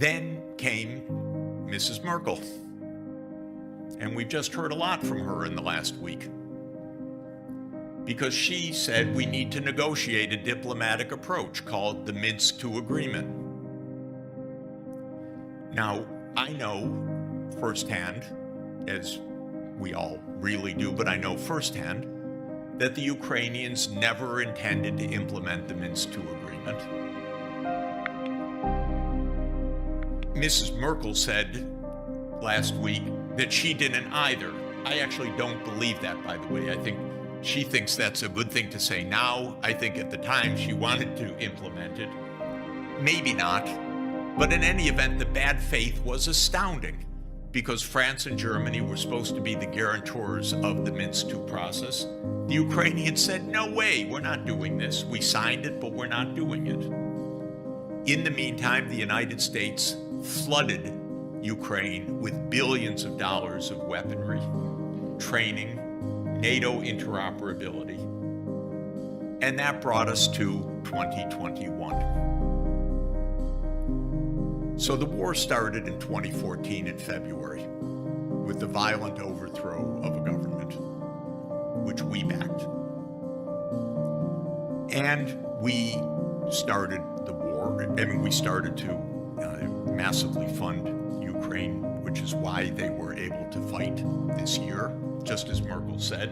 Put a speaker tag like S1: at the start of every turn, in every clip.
S1: Then came Mrs. Merkel. And we've just heard a lot from her in the last week. Because she said we need to negotiate a diplomatic approach called the Minsk II Agreement. Now, I know firsthand, as we all really do, but I know firsthand, that the Ukrainians never intended to implement the Minsk II Agreement. Mrs. Merkel said last week that she didn't either. I actually don't believe that, by the way. I think she thinks that's a good thing to say now. I think at the time she wanted to implement it. Maybe not. But in any event, the bad faith was astounding because France and Germany were supposed to be the guarantors of the Minsk II process. The Ukrainians said, no way, we're not doing this. We signed it, but we're not doing it. In the meantime, the United States flooded Ukraine with billions of dollars of weaponry, training, NATO interoperability. And that brought us to 2021. So the war started in 2014 in February with the violent overthrow of a government, which we backed. And we started the war. I mean, we started to massively fund Ukraine, which is why they were able to fight this year, just as Merkel said.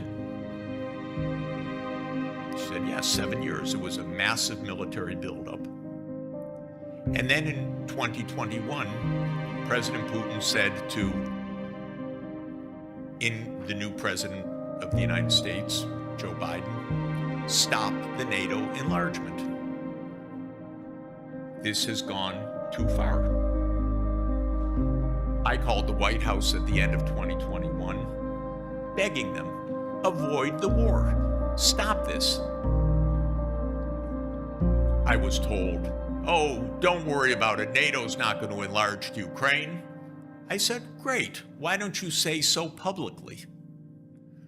S1: She said, yes, 7 years. It was a massive military buildup. And then in 2021, President Putin said in the new president of the United States, Joe Biden, stop the NATO enlargement. This has gone too far. I called the White House at the end of 2021, begging them, avoid the war, stop this. I was told, oh, don't worry about it. NATO's not going to enlarge Ukraine. I said, great. Why don't you say so publicly?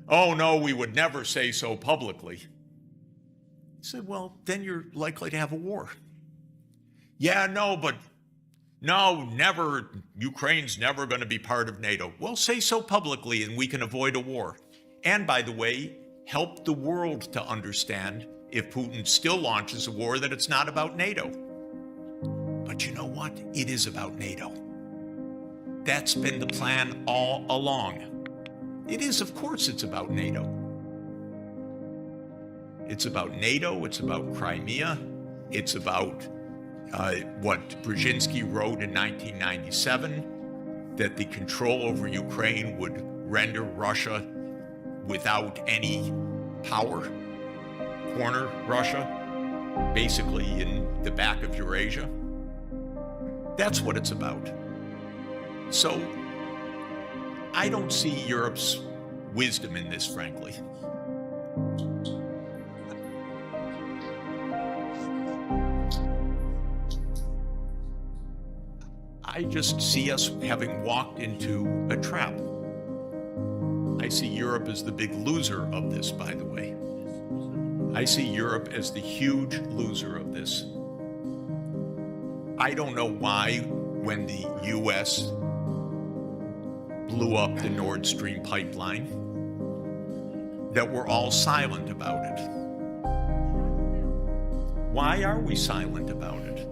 S1: Oh, no, we would never say so publicly. He said, well, then you're likely to have a war. Yeah, no, but no, never. Ukraine's never going to be part of NATO. Well, say so publicly and we can avoid a war. And by the way, help the world to understand if Putin still launches a war that it's not about NATO. But you know what? It is about NATO. That's been the plan all along. It is, of course, it's about NATO. It's about NATO, it's about Crimea, it's about what Brzezinski wrote in 1997, that the control over Ukraine would render Russia without any power, corner Russia, basically in the back of Eurasia. That's what it's about. So I don't see Europe's wisdom in this, frankly. I just see us having walked into a trap. I see Europe as the big loser of this, by the way. I see Europe as the huge loser of this. I don't know why, when the U.S. blew up the Nord Stream pipeline, that we're all silent about it. Why are we silent about it?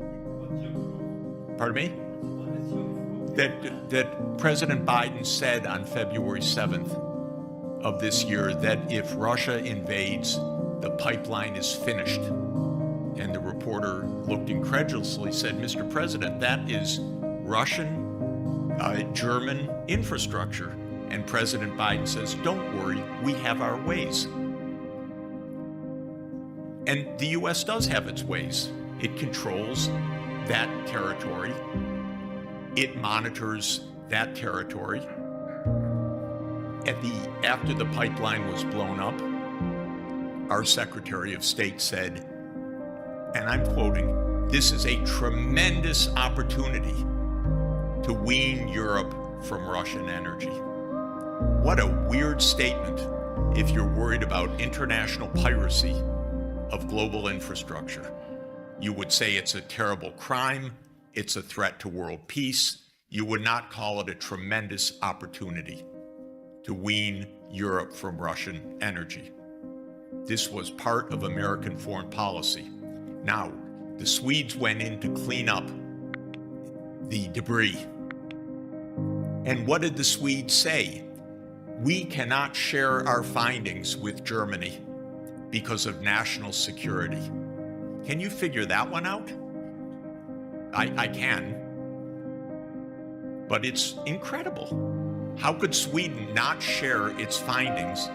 S1: Pardon me? That President Biden said on February 7th of this year that if Russia invades, the pipeline is finished. And the reporter looked incredulously, said, Mr. President, that is Russian, German infrastructure. And President Biden says, don't worry, we have our ways. And the U.S. does have its ways. It controls that territory. It monitors that territory. After the pipeline was blown up, our Secretary of State said, and I'm quoting, this is a tremendous opportunity to wean Europe from Russian energy. What a weird statement if you're worried about international piracy of global infrastructure. You would say it's a terrible crime. it's a threat to world peace. You would not call it a tremendous opportunity to wean Europe from Russian energy. This was part of American foreign policy. Now, the Swedes went in to clean up the debris. And what did the Swedes say? We cannot share our findings with Germany because of national security. Can you figure that one out? I can. But it's incredible. How could Sweden not share its findings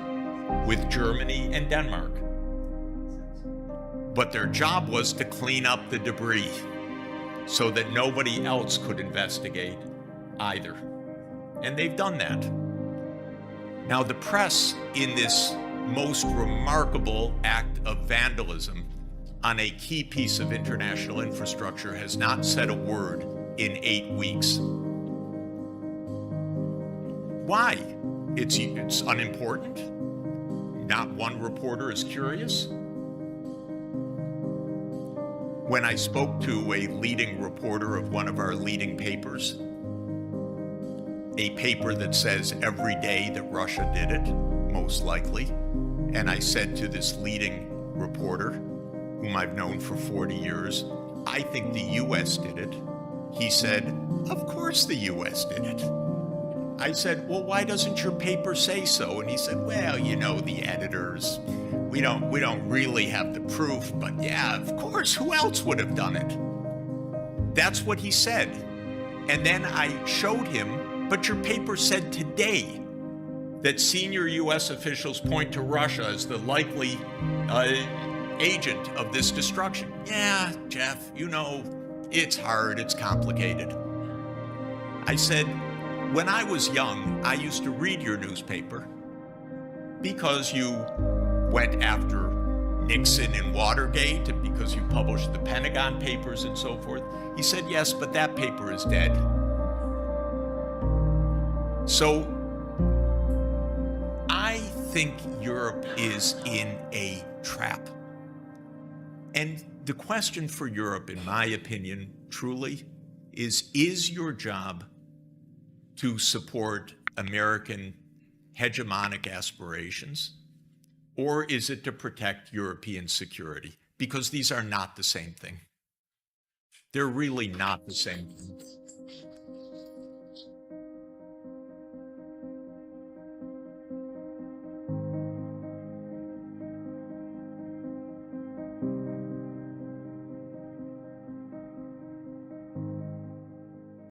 S1: with Germany and Denmark? But their job was to clean up the debris so that nobody else could investigate either. And they've done that. Now, the press, in this most remarkable act of vandalism on a key piece of international infrastructure, has not said a word in 8 weeks. Why? It's unimportant? Not one reporter is curious? When I spoke to a leading reporter of one of our leading papers, a paper that says every day that Russia did it, most likely, and I said to this leading reporter, whom I've known for 40 years, I think the US did it. He said, of course the US did it. I said, well, why doesn't your paper say so? And he said, well, you know, the editors, we don't really have the proof, but yeah, of course, who else would have done it? That's what he said. And then I showed him, but your paper said today that senior US officials point to Russia as the likely agent of this destruction. Yeah, Jeff, you know, it's hard, it's complicated. I said, when I was young, I used to read your newspaper because you went after Nixon and Watergate and because you published the Pentagon Papers and so forth. He said, yes, but that paper is dead. So I think Europe is in a trap. And the question for Europe, in my opinion, truly, is your job to support American hegemonic aspirations, or is it to protect European security? Because these are not the same thing. They're really not the same thing.